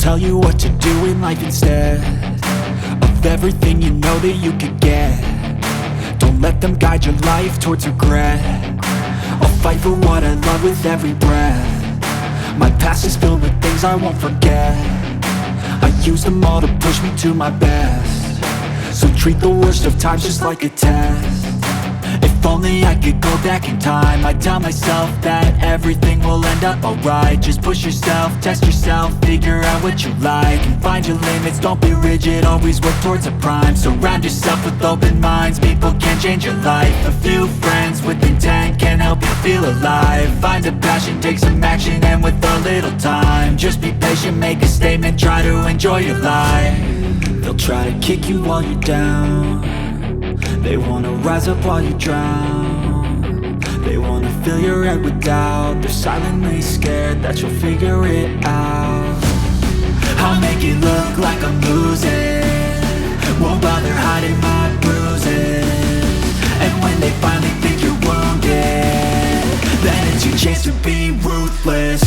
tell you what to do in life instead of everything you know that you could get. Don't let them guide your life towards regret. I'll fight for what I love with every breath. My past is filled with things I won't forget. I use them all to push me to my best. So treat the worst of times just like a test. If only I could go back in time, I'd tell myself that everything will end up alright. Just push yourself, test yourself, figure out what you like, and find your limits, don't be rigid, always work towards a prime. Surround yourself with open minds, people can change your life. A few friends with intent can help you feel alive. Find a passion, take some action, and with a little time, just be patient, make a statement, try to enjoy your life. They'll try to kick you while you're down. They wanna rise up while you drown. They wanna fill your head with doubt. They're silently scared that you'll figure it out. I'll make it look like I'm losing, won't bother hiding my bruises. And when they finally think you're wounded, then it's your chance to be ruthless.